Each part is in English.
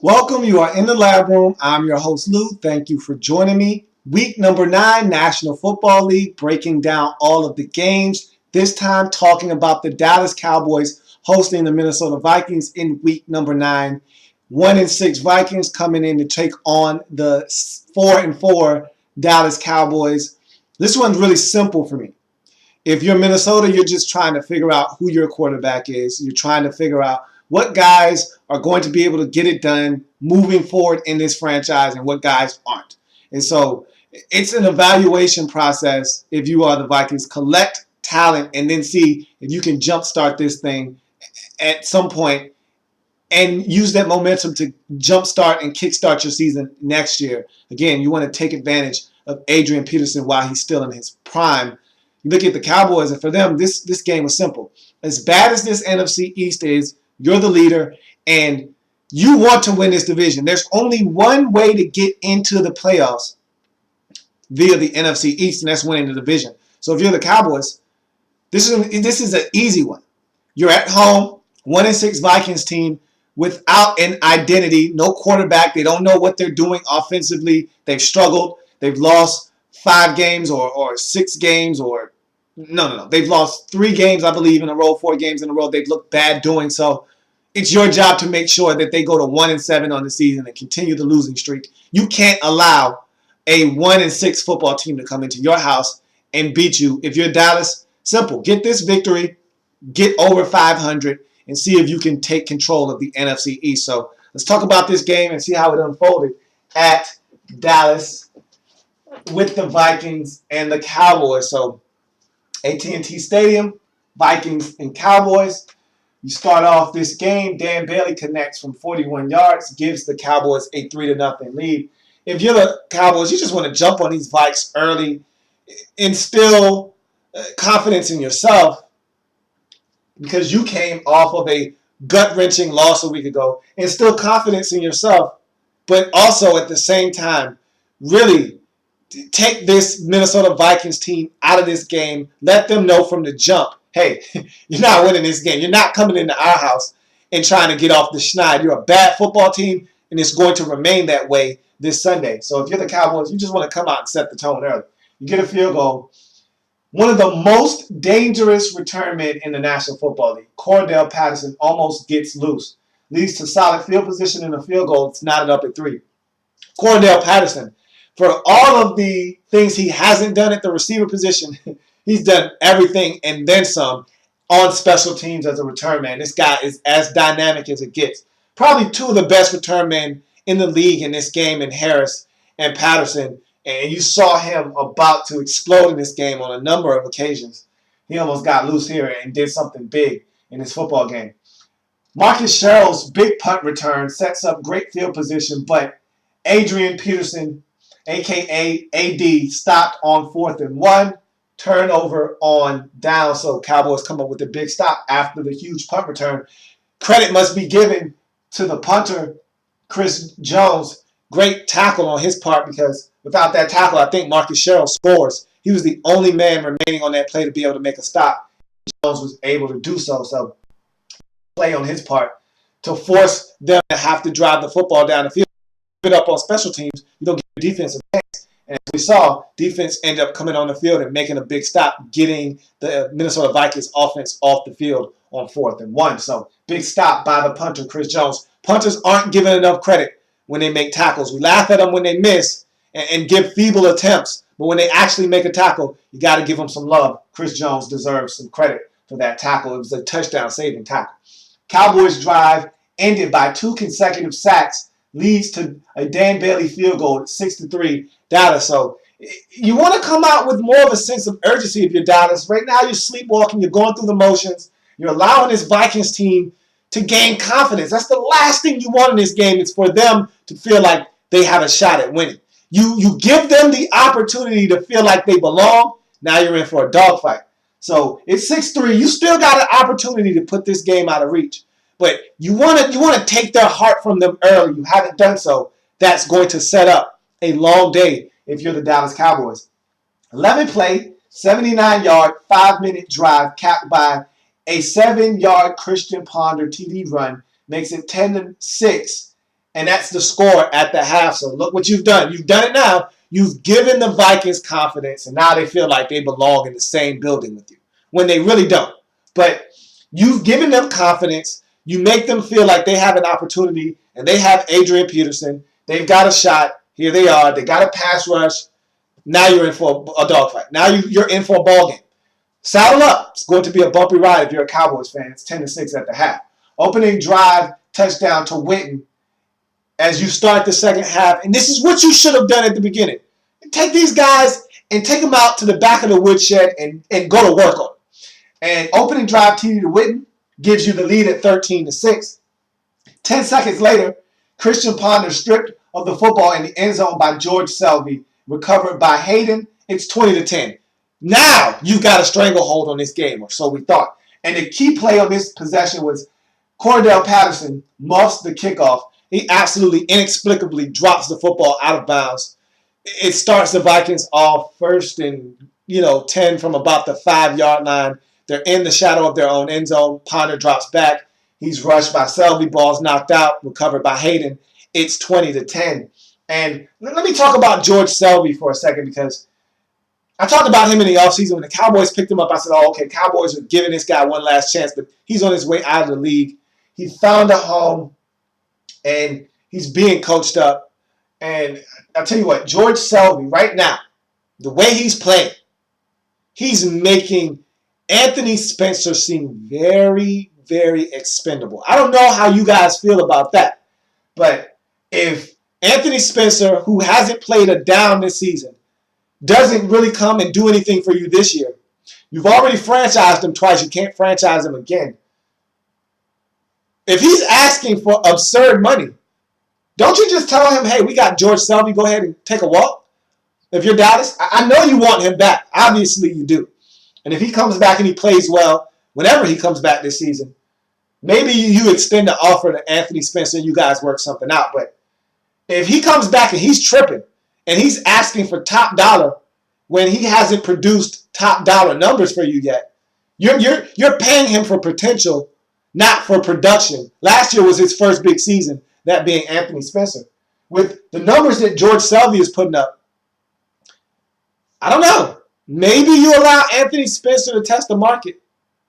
Welcome. You are in the lab room. I'm your host, Lou. Thank you for joining me. Week number 9, National Football League, breaking down all of the games. This time talking about the Dallas Cowboys hosting the Minnesota Vikings in week number 9. 1-6 Vikings coming in to take on the 4-4 Dallas Cowboys. This one's really simple for me. If you're Minnesota, you're just trying to figure out who your quarterback is. You're trying to figure out what guys are going to be able to get it done moving forward in this franchise and what guys aren't. And so it's an evaluation process if you are the Vikings. Collect talent and then see if you can jumpstart this thing at some point and use that momentum to jumpstart and kickstart your season next year. Again, you want to take advantage of Adrian Peterson while he's still in his prime. You look at the Cowboys, and for them, this game was simple. As bad as this NFC East is, you're the leader, and you want to win this division. There's only one way to get into the playoffs via the NFC East, and that's winning the division. So if you're the Cowboys, this is an easy one. You're at home, 1-6 Vikings team without an identity, no quarterback. They don't know what they're doing offensively. They've struggled. They've lost 5 games or 6 games or no. They've lost 3 games, I believe, in a row, 4 games in a row. They've looked bad doing so. It's your job to make sure that they go to 1-7 on the season and continue the losing streak. You can't allow a 1-6 football team to come into your house and beat you. If you're Dallas, simple. Get this victory, get over 500, and see if you can take control of the NFC East. So let's talk about this game and see how it unfolded at Dallas with the Vikings and the Cowboys. So AT&T Stadium, Vikings and Cowboys. You start off this game. Dan Bailey connects from 41 yards, gives the Cowboys a 3-0 lead. If you're the Cowboys, you just want to jump on these Vikes early, instill confidence in yourself because you came off of a gut-wrenching loss a week ago. Instill confidence in yourself, but also at the same time, really take this Minnesota Vikings team out of this game. Let them know from the jump, hey, you're not winning this game. You're not coming into our house and trying to get off the schneid. You're a bad football team, and it's going to remain that way this Sunday. So if you're the Cowboys, you just want to come out and set the tone early. You get a field goal. One of the most dangerous return men in the National Football League, Cordell Patterson, almost gets loose. Leads to solid field position in the field goal. It's knotted up at 3. Cordell Patterson, for all of the things he hasn't done at the receiver position, he's done everything and then some on special teams as a return man. This guy is as dynamic as it gets. Probably 2 of the best return men in the league in this game in Harris and Patterson. And you saw him about to explode in this game on a number of occasions. He almost got loose here and did something big in this football game. Marcus Sherrill's big punt return sets up great field position, but Adrian Peterson, a.k.a. AD, stopped on 4th and 1. Turnover on down. So Cowboys come up with a big stop after the huge punt return. Credit must be given to the punter, Chris Jones. Great tackle on his part because without that tackle, I think Marcus Sherrill scores. He was the only man remaining on that play to be able to make a stop. Jones was able to do so. So play on his part to force them to have to drive the football down the field. Give it up on special teams, you don't get your defensive chance. And as we saw, defense ended up coming on the field and making a big stop, getting the Minnesota Vikings offense off the field on 4th and 1. So big stop by the punter, Chris Jones. Punters aren't given enough credit when they make tackles. We laugh at them when they miss and give feeble attempts. But when they actually make a tackle, you got to give them some love. Chris Jones deserves some credit for that tackle. It was a touchdown-saving tackle. Cowboys drive ended by 2 consecutive sacks, leads to a Dan Bailey field goal at 6-3 Dallas. So you want to come out with more of a sense of urgency if you're Dallas. Right now you're sleepwalking. You're going through the motions. You're allowing this Vikings team to gain confidence. That's the last thing you want in this game. It's for them to feel like they have a shot at winning. You give them the opportunity to feel like they belong. Now you're in for a dogfight. So it's 6-3. You still got an opportunity to put this game out of reach. But you want to take their heart from them early. You haven't done so. That's going to set up a long day if you're the Dallas Cowboys. 11 play, 79-yard, 5-minute drive capped by a 7-yard Christian Ponder TD run makes it 10-6 And that's the score at the half. So look what you've done. You've done it now. You've given the Vikings confidence, and now they feel like they belong in the same building with you when they really don't. But you've given them confidence. You make them feel like they have an opportunity, and they have Adrian Peterson. They've got a shot. Here they are. They got a pass rush. Now you're in for a dogfight. Now you're in for a ball game. Saddle up. It's going to be a bumpy ride if you're a Cowboys fan. It's 10-6 at the half. Opening drive, touchdown to Witten as you start the second half. And this is what you should have done at the beginning. Take these guys and take them out to the back of the woodshed and go to work on them. And opening drive TD to Witten gives you the lead at 13-6. 10 seconds later, Christian Ponder stripped of the football in the end zone by George Selvey, recovered by Hayden. It's 20-10. Now you've got a stranglehold on this game, or so we thought. And the key play on this possession was Cordell Patterson muffs the kickoff. He absolutely inexplicably drops the football out of bounds. It starts the Vikings off first and 10 from about the 5-yard line. They're in the shadow of their own end zone. Ponder drops back. He's rushed by Selvey. Ball's knocked out, recovered by Hayden. It's 20-10. And let me talk about George Selvey for a second, because I talked about him in the offseason. When the Cowboys picked him up, I said, oh, okay, Cowboys are giving this guy one last chance, but he's on his way out of the league. He found a home, and he's being coached up. And I'll tell you what, George Selvey, right now, the way he's playing, he's making Anthony Spencer seem very, very expendable. I don't know how you guys feel about that, but if Anthony Spencer, who hasn't played a down this season, doesn't really come and do anything for you this year, you've already franchised him twice. You can't franchise him again. If he's asking for absurd money, don't you just tell him, hey, we got George Selvey, go ahead and take a walk? If you're Dallas, I know you want him back. Obviously you do. And if he comes back and he plays well, whenever he comes back this season, maybe you extend the offer to Anthony Spencer and you guys work something out. But if he comes back and he's tripping and he's asking for top dollar when he hasn't produced top dollar numbers for you yet, you're paying him for potential, not for production. Last year was his first big season, that being Anthony Spencer. With the numbers that George Selvey is putting up, I don't know. Maybe you allow Anthony Spencer to test the market.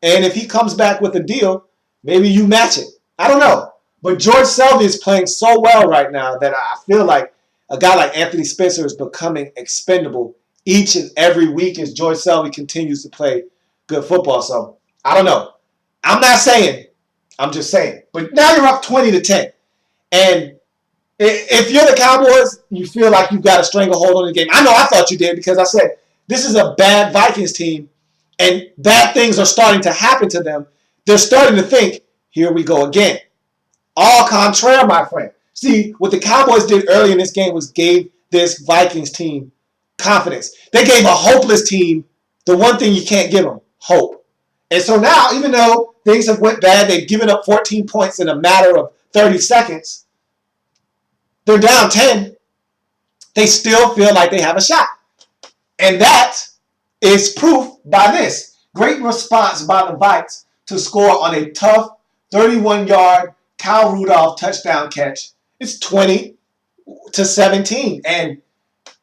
And if he comes back with a deal, maybe you match it. I don't know. But George Selvey is playing so well right now that I feel like a guy like Anthony Spencer is becoming expendable each and every week as George Selvey continues to play good football. So, I don't know. I'm not saying. I'm just saying. But now you're up 20-10. And if you're the Cowboys, you feel like you've got a stranglehold on the game. I know I thought you did, because I said this is a bad Vikings team and bad things are starting to happen to them. They're starting to think, here we go again. All contraire, my friend. See, what the Cowboys did early in this game was gave this Vikings team confidence. They gave a hopeless team the one thing you can't give them, hope. And so now, even though things have went bad, they've given up 14 points in a matter of 30 seconds, they're down 10, they still feel like they have a shot. And that is proof by this. Great response by the Vikes to score on a tough 31-yard Kyle Rudolph touchdown catch. It's 20-17. And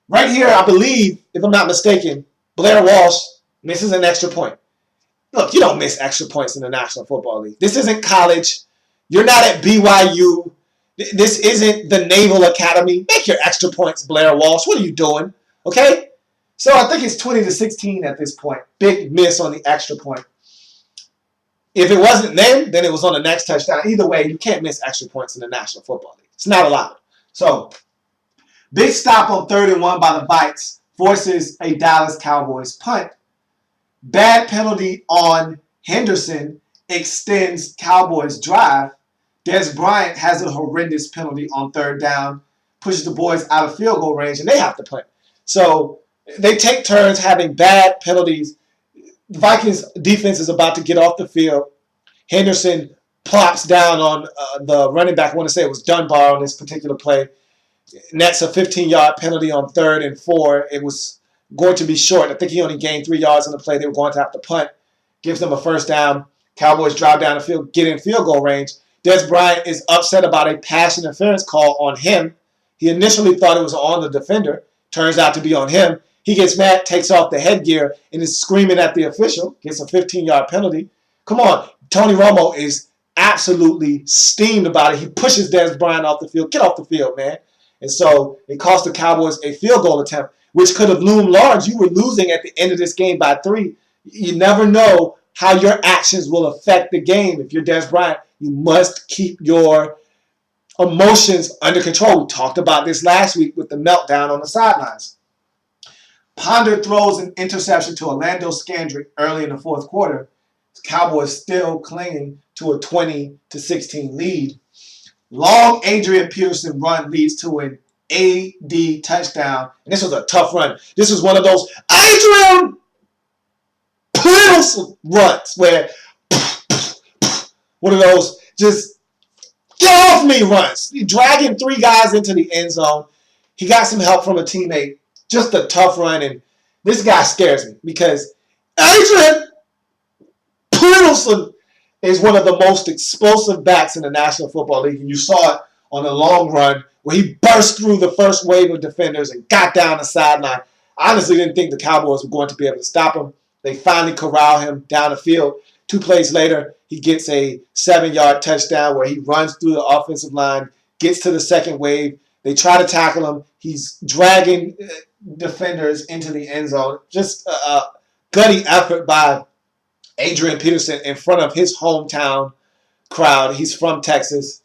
right here, I believe, if I'm not mistaken, Blair Walsh misses an extra point. Look, you don't miss extra points in the National Football League. This isn't college. You're not at BYU. This isn't the Naval Academy. Make your extra points, Blair Walsh. What are you doing? Okay? So I think it's 20-16 at this point. Big miss on the extra point. If it wasn't then it was on the next touchdown. Either way, you can't miss extra points in the National Football League. It's not allowed. So, big stop on 3rd and 1 by the Vikes forces a Dallas Cowboys punt. Bad penalty on Henderson extends Cowboys drive. Des Bryant has a horrendous penalty on 3rd down, pushes the boys out of field goal range, and they have to punt. So they take turns having bad penalties. The Vikings defense is about to get off the field. Henderson plops down on the running back. I want to say it was Dunbar on this particular play. Nets a 15-yard penalty on 3rd and 4. It was going to be short. I think he only gained 3 yards on the play. They were going to have to punt. Gives them a 1st down. Cowboys drive down the field, get in field goal range. Des Bryant is upset about a pass interference call on him. He initially thought it was on the defender. Turns out to be on him. He gets mad, takes off the headgear, and is screaming at the official. Gets a 15-yard penalty. Come on. Tony Romo is absolutely steamed about it. He pushes Des Bryant off the field. Get off the field, man. And so it cost the Cowboys a field goal attempt, which could have loomed large. You were losing at the end of this game by 3. You never know how your actions will affect the game. If you're Des Bryant, you must keep your emotions under control. We talked about this last week with the meltdown on the sidelines. Ponder throws an interception to Orlando Scandrick early in the fourth quarter. The Cowboys still clinging to a 20-16 lead. Long Adrian Peterson run leads to an AD touchdown. And this was a tough run. This was one of those Adrian Peterson runs where one of those just get off me runs. He dragging 3 guys into the end zone. He got some help from a teammate. Just a tough run. And this guy scares me because Adrian Peterson is one of the most explosive backs in the National Football League. And you saw it on a long run where he burst through the first wave of defenders and got down the sideline. I honestly didn't think the Cowboys were going to be able to stop him. They finally corral him down the field. 2 plays later, he gets a 7-yard touchdown where he runs through the offensive line, gets to the second wave. They try to tackle him. He's dragging defenders into the end zone. Just a gutty effort by Adrian Peterson in front of his hometown crowd. He's from Texas.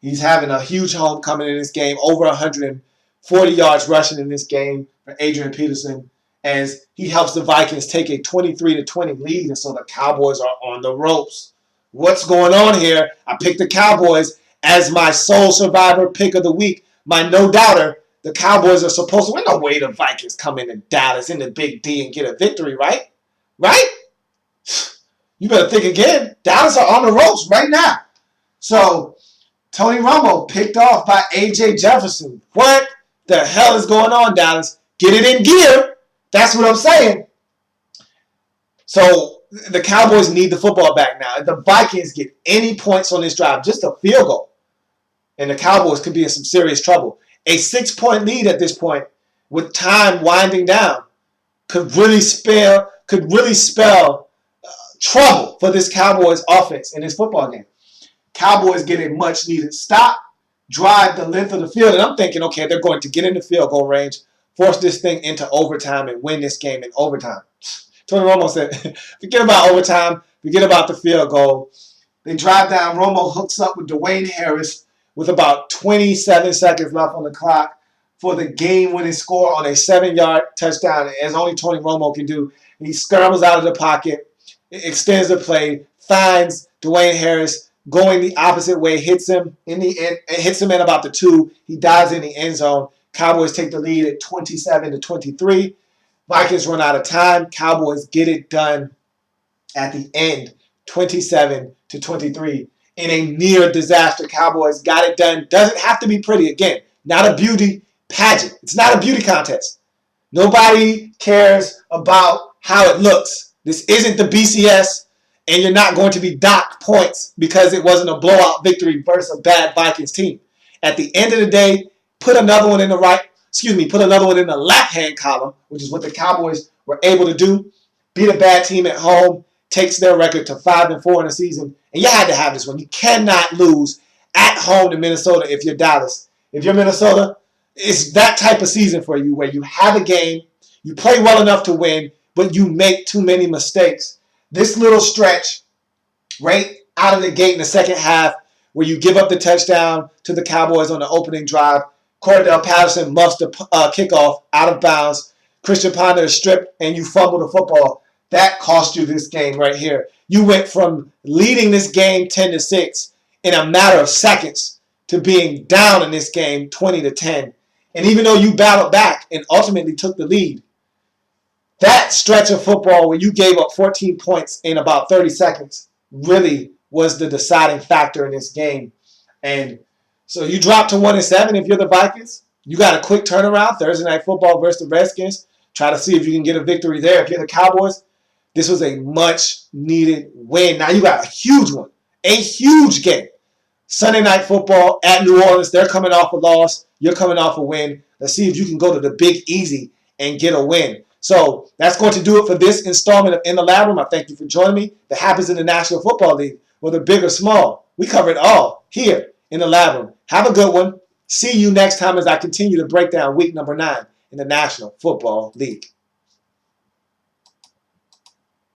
He's having a huge homecoming in this game. Over 140 yards rushing in this game for Adrian Peterson as he helps the Vikings take a 23-20 lead. And so the Cowboys are on the ropes. What's going on here? I picked the Cowboys as my sole survivor pick of the week. My no doubter. The Cowboys are supposed to win. No way the Vikings come into Dallas in the Big D and get a victory, right? Right? You better think again. Dallas are on the ropes right now. So, Tony Romo picked off by A.J. Jefferson. What the hell is going on, Dallas? Get it in gear. That's what I'm saying. So, the Cowboys need the football back now. If the Vikings get any points on this drive, just a field goal, and the Cowboys could be in some serious trouble. A 6-point lead at this point, with time winding down, could really spell trouble for this Cowboys offense in this football game. Cowboys get a much-needed stop, drive the length of the field, and I'm thinking, okay, they're going to get in the field goal range, force this thing into overtime, and win this game in overtime. Tony Romo said, forget about overtime, forget about the field goal. They drive down, Romo hooks up with Dwayne Harris with about 27 seconds left on the clock for the game-winning score on a 7-yard touchdown, as only Tony Romo can do. He scrambles out of the pocket, extends the play, finds Dwayne Harris going the opposite way, hits him in the end, hits him at about the 2. He dives in the end zone. Cowboys take the lead at 27-23. Vikings run out of time. Cowboys get it done at the end, 27-23. In a near disaster, Cowboys got it done. Doesn't have to be pretty. Again, not a beauty pageant. It's not a beauty contest. Nobody cares about how it looks. This isn't the BCS, and you're not going to be docked points because it wasn't a blowout victory versus a bad Vikings team. At the end of the day, put another one in the left-hand column, which is what the Cowboys were able to do. Beat a bad team at home, takes their record to 5-4 in the season. And you had to have this one. You cannot lose at home to Minnesota if you're Dallas. If you're Minnesota, it's that type of season for you where you have a game, you play well enough to win, but you make too many mistakes. This little stretch right out of the gate in the second half where you give up the touchdown to the Cowboys on the opening drive, Cordell Patterson muffs the kickoff out of bounds, Christian Ponder is stripped, and you fumble the football. That cost you this game right here. You went from leading this game 10-6 in a matter of seconds to being down in this game 20-10. And even though you battled back and ultimately took the lead, that stretch of football where you gave up 14 points in about 30 seconds really was the deciding factor in this game. And so you drop to 1-7 if you're the Vikings. You got a quick turnaround, Thursday Night Football versus the Redskins. Try to see if you can get a victory there. If you're the Cowboys, this was a much-needed win. Now you got a huge one, a huge game Sunday Night Football at New Orleans. They're coming off a loss. You're coming off a win. Let's see if you can go to the Big Easy and get a win. So that's going to do it for this installment of In the Lab Room. I thank you for joining me. That happens in the National Football League, whether big or small. We cover it all here in the Lab Room. Have a good one. See you next time as I continue to break down week number 9 in the National Football League.